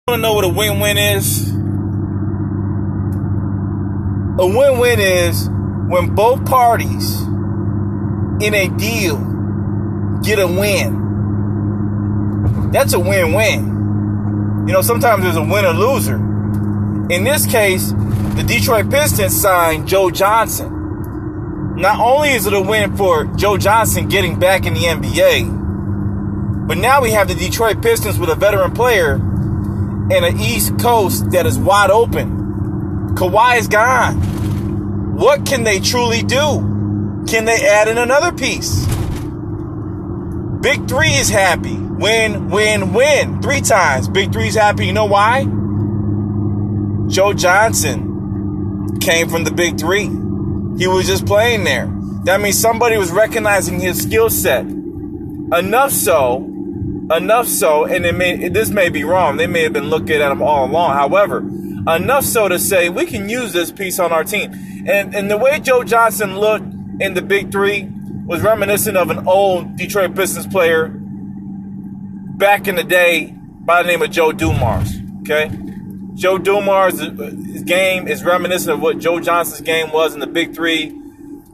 Want to know what a win-win is? A win-win is when both parties in a deal get a win. That's a win-win. You know, sometimes there's a winner loser. In this case, the Detroit Pistons signed Joe Johnson. Not only is it a win for Joe Johnson getting back in the NBA, but now we have the Detroit Pistons with a veteran player and an East Coast that is wide open. Kawhi is gone. What can they truly do? Can they add in another piece? Big Three is happy. Win, win, win. 3 times. Big Three's happy. You know why? Joe Johnson came from the Big Three. He was just playing there. That means somebody was recognizing his skill set. Enough so, and this may be wrong. They may have been looking at him all along. However, enough so to say, we can use this piece on our team. And the way Joe Johnson looked in the Big Three was reminiscent of an old Detroit Pistons player back in the day by the name of Joe Dumars. Okay? Joe Dumars' game is reminiscent of what Joe Johnson's game was in the Big Three.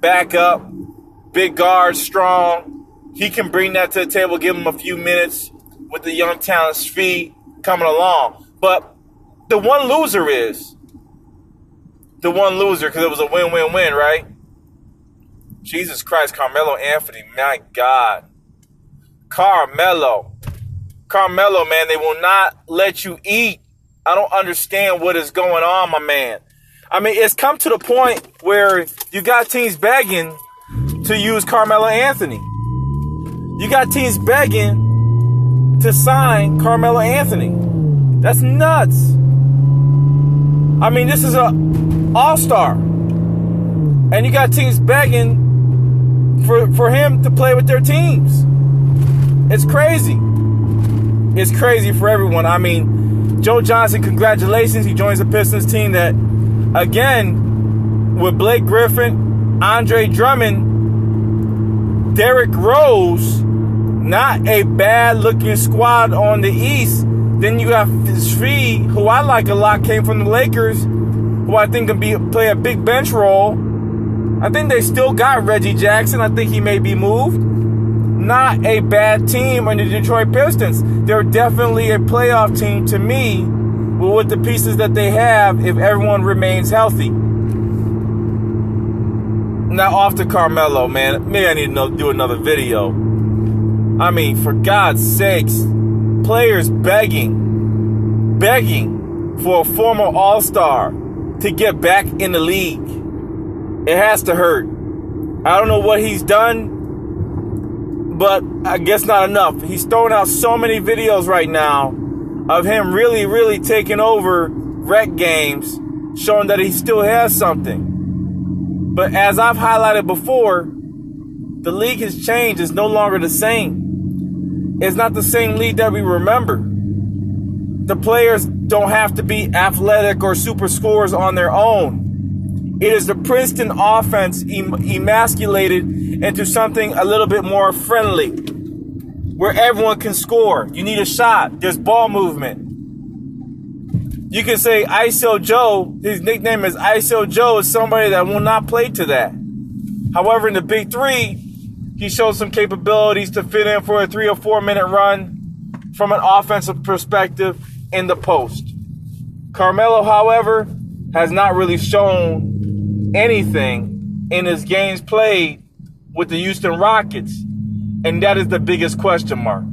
Back up, big guard, strong. He can bring that to the table, give him a few minutes with the young talent Svi coming along. But the one loser, because it was a win-win-win, right? Jesus Christ, Carmelo Anthony, my God. Carmelo, man, they will not let you eat. I don't understand what is going on, my man. I mean, it's come to the point where you got teams begging to use Carmelo Anthony. You got teams begging to sign Carmelo Anthony. That's nuts. I mean, this is an all-star. And you got teams begging for him to play with their teams. It's crazy. It's crazy for everyone. I mean, Joe Johnson, congratulations. He joins the Pistons team that, again, with Blake Griffin, Andre Drummond, Derrick Rose, not a bad-looking squad on the East. Then you have Svi, who I like a lot, came from the Lakers, who I think can play a big bench role. I think they still got Reggie Jackson. I think he may be moved. Not a bad team on the Detroit Pistons. They're definitely a playoff team to me with the pieces that they have if everyone remains healthy. Now off to Carmelo, man. Maybe I need to do another video. I mean, for God's sakes, players begging for a former All-Star to get back in the league. It has to hurt. I don't know what he's done, but I guess not enough. He's throwing out so many videos right now of him really, really taking over rec games, showing that he still has something. But as I've highlighted before, the league has changed. It's no longer the same. It's not the same league that we remember. The players don't have to be athletic or super scorers on their own. It is the Princeton offense emasculated into something a little bit more friendly, where everyone can score. You need a shot. There's ball movement. You can say ISO Joe, his nickname is ISO Joe, is somebody that will not play to that. However, in the Big Three, he showed some capabilities to fit in for a 3 or 4 minute run from an offensive perspective in the post. Carmelo, however, has not really shown anything in his games played with the Houston Rockets, and that is the biggest question mark.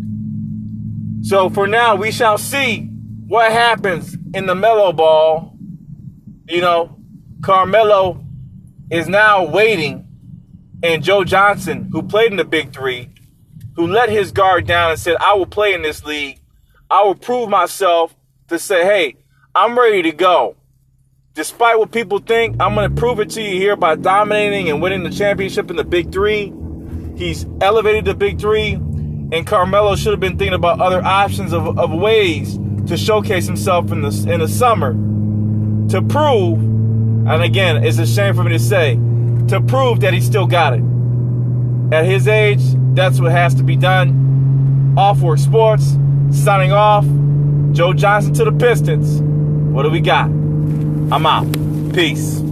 So for now, we shall see what happens in the Melo Ball. You know, Carmelo is now waiting, and Joe Johnson, who played in the Big Three, who let his guard down and said, I will play in this league. I will prove myself to say, hey, I'm ready to go. Despite what people think, I'm going to prove it to you here by dominating and winning the championship in the Big Three. He's elevated the Big Three, and Carmelo should have been thinking about other options of ways to showcase himself in the summer to prove, and again, it's a shame for me to say, to prove that he still got it. At his age, that's what has to be done. Off Work Sports, signing off. Joe Johnson to the Pistons. What do we got? I'm out. Peace.